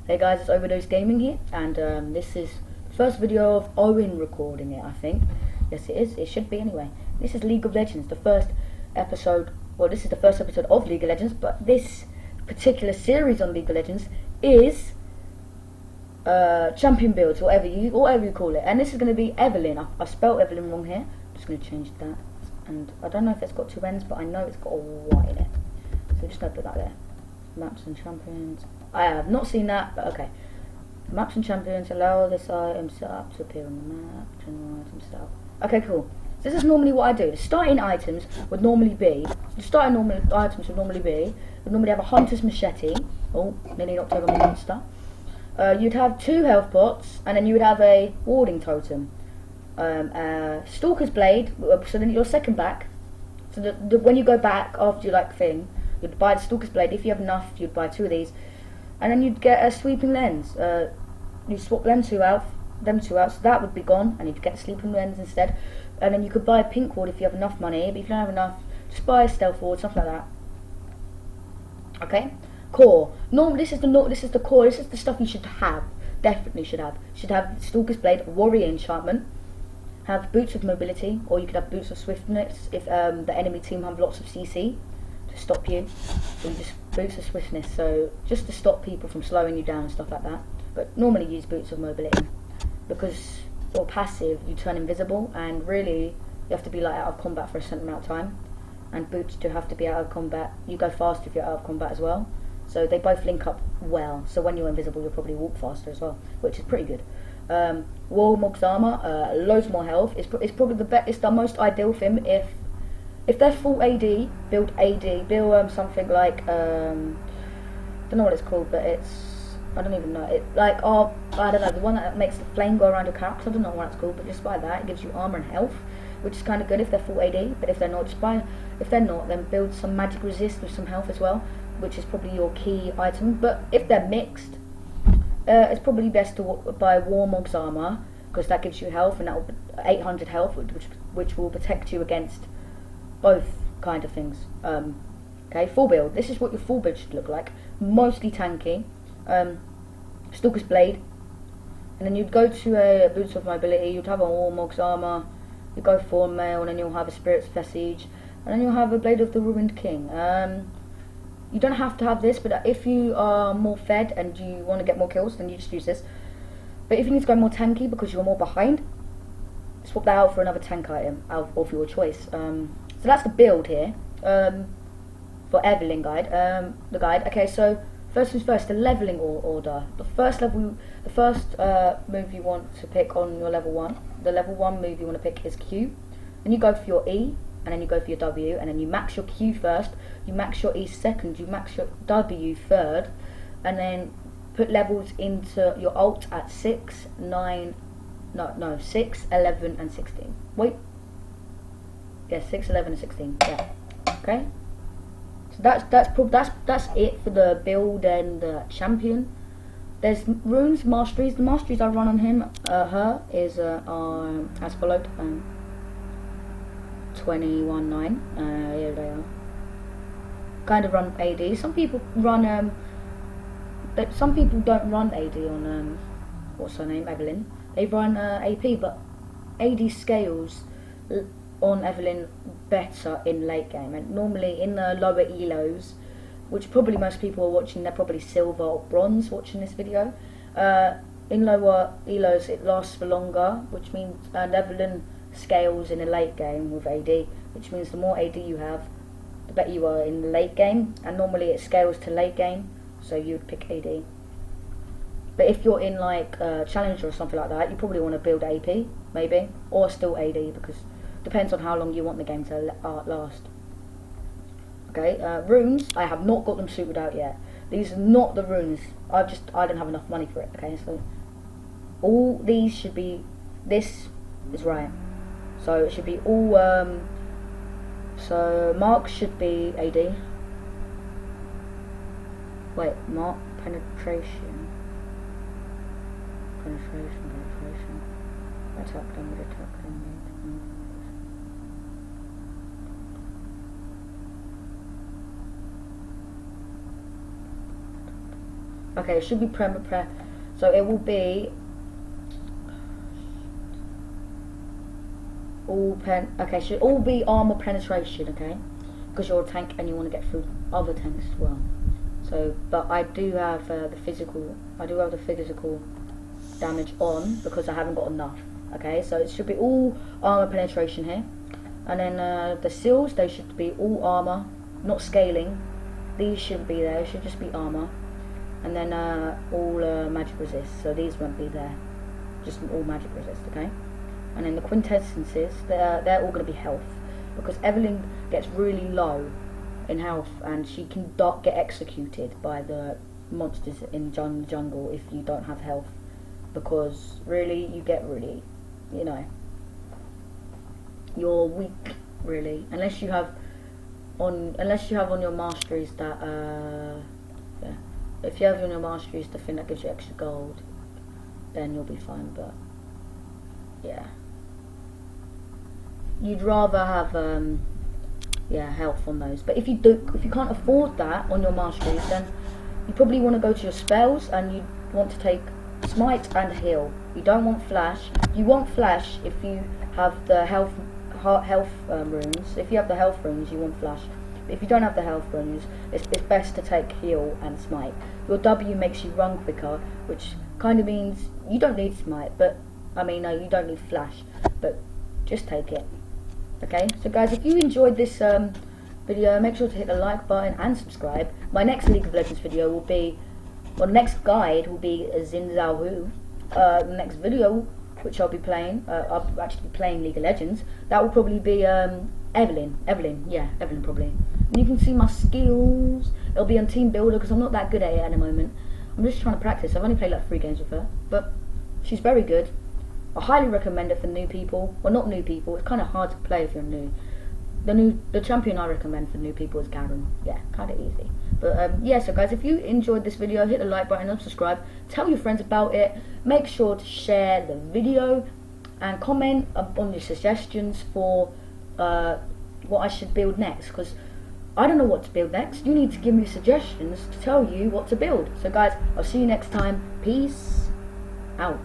Hey guys, it's Overdose Gaming here, and this is the first video of Owen recording it, I think. Yes, it is. It should be anyway. This is League of Legends, the first episode. Well, this is the first episode of League of Legends, but this particular series on League of Legends is champion builds, whatever you call it. And this is going to be Evelynn. I spelled Evelynn wrong here. I'm just going to change that. And I don't know if it's got two N's, but I know it's got a Y in it. So I'm just going to put that there. Maps and champions. I have not seen that, but okay. Maps and champions allow this item setup to appear on the map. General item setup. Okay, cool. So this is normally what I do. The starting items would normally be. Would normally have a hunter's machete. Oh, nearly knocked over my monster. You'd have 2 health pots, and then you would have a warding totem. Stalker's blade. So then your second back. So when you go back after your thing, you'd buy the Stalker's blade. If you have enough, you'd buy 2 of these, and then you'd get a sweeping lens. You swap them two out, so that would be gone, and you'd get a sleeping lens instead. And then you could buy a pink ward if you have enough money. But if you don't have enough, just buy a stealth ward, something like that. Okay. Core. This is the core. This is the stuff you should have. Definitely should have. Should have Stalker's blade, warrior enchantment. Have boots of mobility, or you could have boots of swiftness if the enemy team have lots of CC. Stop you, so you just boots of swiftness, so just to stop people from slowing you down and stuff like that. But normally use boots of mobility because for passive you turn invisible, and really you have to be out of combat for a certain amount of time, and boots do have to be out of combat. You go faster if you're out of combat as well, so they both link up well. So when you're invisible you'll probably walk faster as well, which is pretty good. Warmog's armor, loads more health. It's probably the best. It's the most ideal for him if they're full AD, build something like, don't know what it's called, but I don't even know, I don't know, the one that makes the flame go around your character, I don't know what it's called, but just buy that. It gives you armor and health, which is kind of good if they're full AD, but if they're not, then build some magic resist with some health as well, which is probably your key item. But if they're mixed, it's probably best to buy Warmog's armor, because that gives you health, and that will be 800 health, which will protect you against both kind of things. Okay, full build. This is what your full build should look like. Mostly tanky. Stalker's blade, and then you'd go to a boots of mobility. You'd have a Warmog's armor. You go for mail, and then you'll have a spirit's vestige, and then you'll have a blade of the ruined king. You don't have to have this, but if you are more fed and you want to get more kills, then you just use this. But if you need to go more tanky because you're more behind, swap that out for another tank item of your choice. So that's the build here for Evelynn guide. The guide. Okay, so first things first, the leveling order. The first move you want to pick on your level 1. The level 1 move you want to pick is Q. Then you go for your E, and then you go for your W, and then you max your Q first, you max your E second, you max your W third, and then put levels into your ult at 6, 11, and 16. Wait. Yeah, 6, 11, and 16. Yeah. Okay. So that's it for the build and the champion. There's runes, masteries. The masteries I run on him, her is as followed. 21.9. Here they are. Kind of run AD. Some people run but some people don't run AD on what's her name, Evelynn. They run AP, but AD scales on Evelynn better in late game, and normally in the lower elos, which probably most people are watching, they're probably silver or bronze watching this video. In lower elos it lasts for longer, which means Evelynn scales in a late game with AD, which means the more AD you have, the better you are in the late game, and normally it scales to late game, so you would pick AD. But if you're in Challenger or something like that, you probably want to build AP, maybe, or still AD, because depends on how long you want the game to last. Okay, runes, I have not got them sorted out yet. These are not the runes. I don't have enough money for it. Okay, so all these should be. This is right. So it should be all. So Mark should be AD. Wait, Mark penetration. Attack damage. Okay, it should be so it will be should all be armor penetration, okay? Because you're a tank and you want to get through other tanks as well. So, but I do have the physical damage on because I haven't got enough. Okay, so it should be all armor penetration here, and then the seals, they should be all armor, not scaling. These shouldn't be there; it should just be armor, and then all magic resist. So these won't be there, just all magic resist. Okay, and then the quintessences, they're all going to be health, because Evelynn gets really low in health and she can get executed by the monsters in jungle if you don't have health, because really you get really, you know, you're weak really, unless you have on your masteries that yeah, if you have on your masteries the thing that gives you extra gold, then you'll be fine. But yeah, you'd rather have yeah, health on those. But if you can't afford that on your masteries, then you probably want to go to your spells and you want to take smite and heal. You don't want flash. You want flash if you have the health runes. If you have the health runes, you want flash. But if you don't have the health runes, it's best to take heal and smite. Your W makes you run quicker, which kind of means you don't need smite, but I mean, no, you don't need flash, but just take it. Okay, so guys, if you enjoyed this video, make sure to hit the like button and subscribe. My next League of Legends video will be, well, next guide will be Xin Zhao Hu. The next video, which I'll be playing, I'll actually be playing League of Legends, that will probably be Evelynn, yeah, Evelynn probably. And you can see my skills. It'll be on Team Builder because I'm not that good at it at the moment. I'm just trying to practice. I've only played like 3 games with her, but she's very good. I highly recommend it for new people. Well, not new people. It's kind of hard to play if you're new. The champion I recommend for new people is Garen. Yeah, kind of easy. But yeah, so guys, if you enjoyed this video, hit the like button and subscribe. Tell your friends about it. Make sure to share the video and comment on your suggestions for what I should build next. Because I don't know what to build next. You need to give me suggestions to tell you what to build. So guys, I'll see you next time. Peace out.